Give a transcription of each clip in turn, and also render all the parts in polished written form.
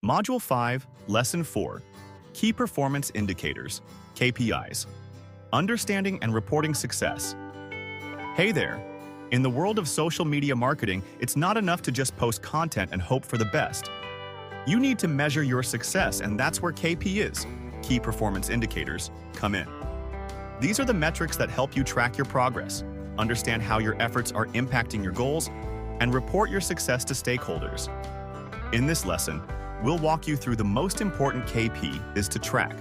Module 5, Lesson 4, Key Performance Indicators, KPIs. Understanding and reporting success. Hey there! In the world of social media marketing, it's not enough to just post content and hope for the best. You need to measure your success, and that's where KPIs, Key Performance Indicators, come in. These are the metrics that help you track your progress, understand how your efforts are impacting your goals, and report your success to stakeholders. In this lesson, we'll walk you through the most important KPIs to track,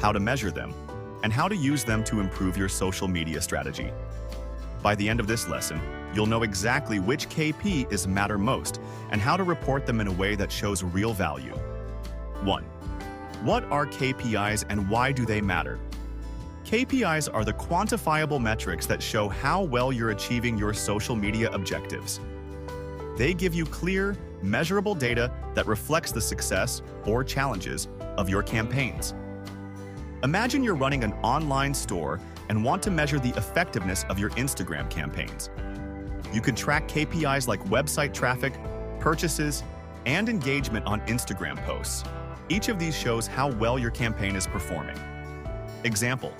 how to measure them, and how to use them to improve your social media strategy. By the end of this lesson, you'll know exactly which KPIs matter most and how to report them in a way that shows real value. 1. What are KPIs and why do they matter? KPIs are the quantifiable metrics that show how well you're achieving your social media objectives. They give you clear, measurable data that reflects the success or challenges of your campaigns. Imagine you're running an online store and want to measure the effectiveness of your Instagram campaigns. You can track KPIs like website traffic, purchases, and engagement on Instagram posts. Each of these shows how well your campaign is performing. Example: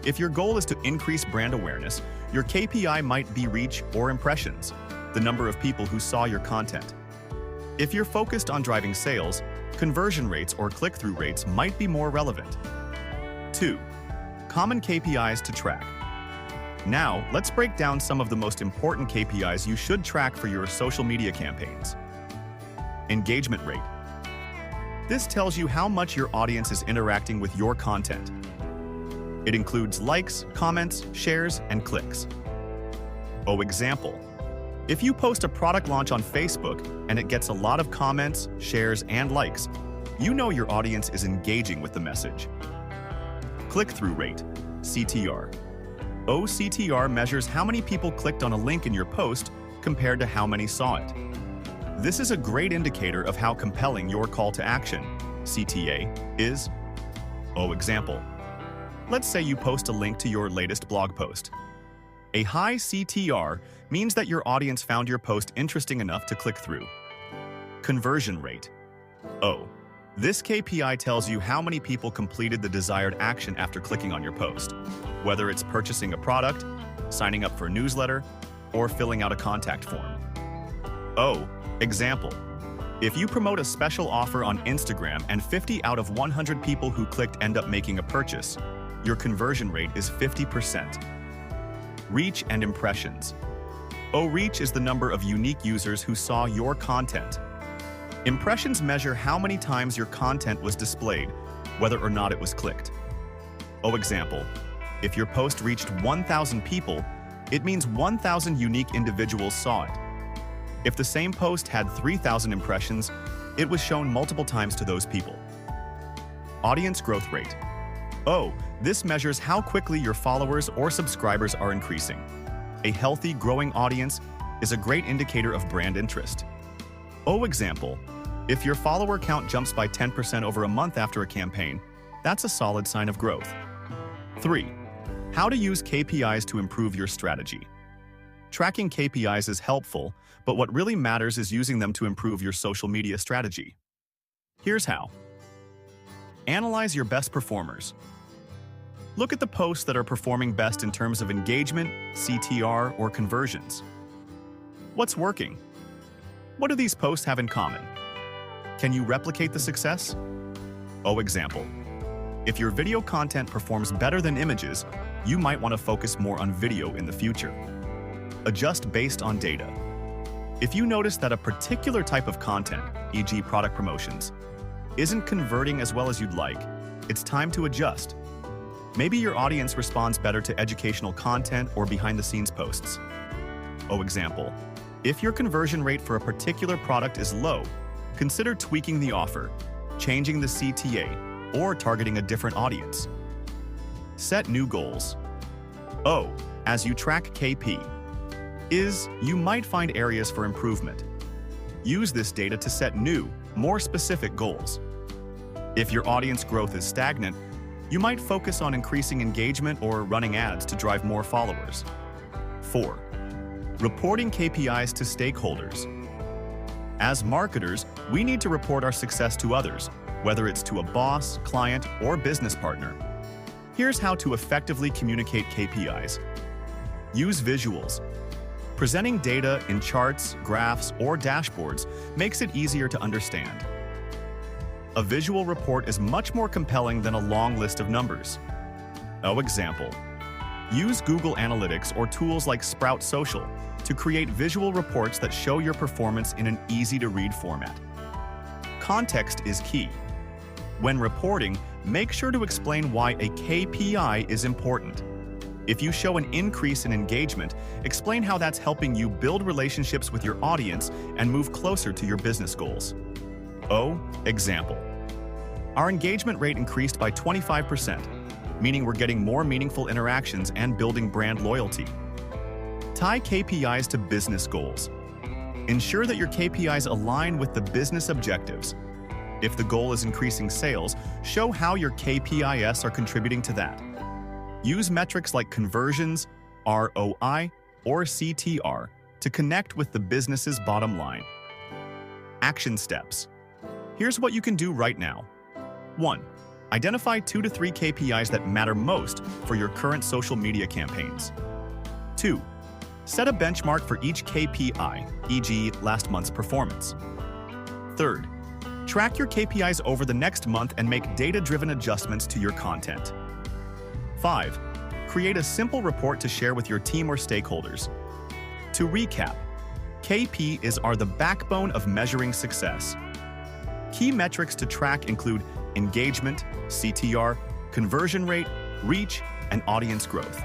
if your goal is to increase brand awareness, your KPI might be reach or impressions, the number of people who saw your content. If you're focused on driving sales, conversion rates or click-through rates might be more relevant. 2. Common KPIs to track. Now, let's break down some of the most important KPIs you should track for your social media campaigns. Engagement rate. This tells you how much your audience is interacting with your content. It includes likes, comments, shares, and clicks. Example: if you post a product launch on Facebook and it gets a lot of comments, shares, and likes, you know your audience is engaging with the message. Click-through rate, CTR. CTR measures how many people clicked on a link in your post compared to how many saw it. This is a great indicator of how compelling your call to action, CTA, is. Example: let's say you post a link to your latest blog post. A high CTR means that your audience found your post interesting enough to click through. Conversion rate. This KPI tells you how many people completed the desired action after clicking on your post, whether it's purchasing a product, signing up for a newsletter, or filling out a contact form. Example: if you promote a special offer on Instagram and 50 out of 100 people who clicked end up making a purchase, your conversion rate is 50%. Reach and impressions. Reach is the number of unique users who saw your content. Impressions measure how many times your content was displayed, whether or not it was clicked. Example: if your post reached 1,000 people, it means 1,000 unique individuals saw it. If the same post had 3,000 impressions, it was shown multiple times to those people. Audience growth rate. This measures how quickly your followers or subscribers are increasing. A healthy, growing audience is a great indicator of brand interest. Example: if your follower count jumps by 10% over a month after a campaign, that's a solid sign of growth. 3. How to use KPIs to improve your strategy. Tracking KPIs is helpful, but what really matters is using them to improve your social media strategy. Here's how. Analyze your best performers. Look at the posts that are performing best in terms of engagement, CTR, or conversions. What's working? What do these posts have in common? Can you replicate the success? Example: if your video content performs better than images, you might want to focus more on video in the future. Adjust based on data. If you notice that a particular type of content, e.g. product promotions, isn't converting as well as you'd like, it's time to adjust. Maybe your audience responds better to educational content or behind-the-scenes posts. Example: if your conversion rate for a particular product is low, consider tweaking the offer, changing the CTA, or targeting a different audience. Set new goals. As you track KPIs, you might find areas for improvement. Use this data to set new, more specific goals. If your audience growth is stagnant, you might focus on increasing engagement or running ads to drive more followers. 4. Reporting KPIs to stakeholders. As marketers, we need to report our success to others, whether it's to a boss, client, or business partner. Here's how to effectively communicate KPIs. Use visuals. Presenting data in charts, graphs, or dashboards makes it easier to understand. A visual report is much more compelling than a long list of numbers. Example. Use Google Analytics or tools like Sprout Social to create visual reports that show your performance in an easy-to-read format. Context is key. When reporting, make sure to explain why a KPI is important. If you show an increase in engagement, explain how that's helping you build relationships with your audience and move closer to your business goals. Example. Our engagement rate increased by 25%, meaning we're getting more meaningful interactions and building brand loyalty. Tie KPIs to business goals. Ensure that your KPIs align with the business objectives. If the goal is increasing sales, show how your KPIs are contributing to that. Use metrics like conversions, ROI, or CTR to connect with the business's bottom line. Action steps. Here's what you can do right now. 1. Identify 2 to 3 KPIs that matter most for your current social media campaigns. 2. Set a benchmark for each KPI, e.g. last month's performance. 3rd. Track your KPIs over the next month and make data-driven adjustments to your content. 5. Create a simple report to share with your team or stakeholders. To recap, KPIs are the backbone of measuring success. Key metrics to track include engagement, CTR, conversion rate, reach, and audience growth.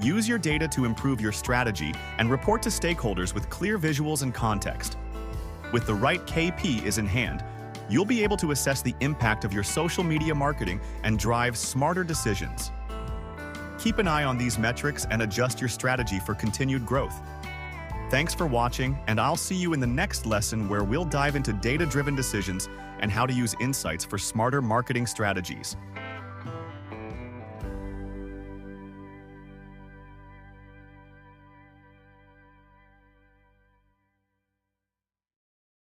Use your data to improve your strategy and report to stakeholders with clear visuals and context. With the right KPIs in hand, you'll be able to assess the impact of your social media marketing and drive smarter decisions. Keep an eye on these metrics and adjust your strategy for continued growth. Thanks for watching, and I'll see you in the next lesson where we'll dive into data-driven decisions and how to use insights for smarter marketing strategies.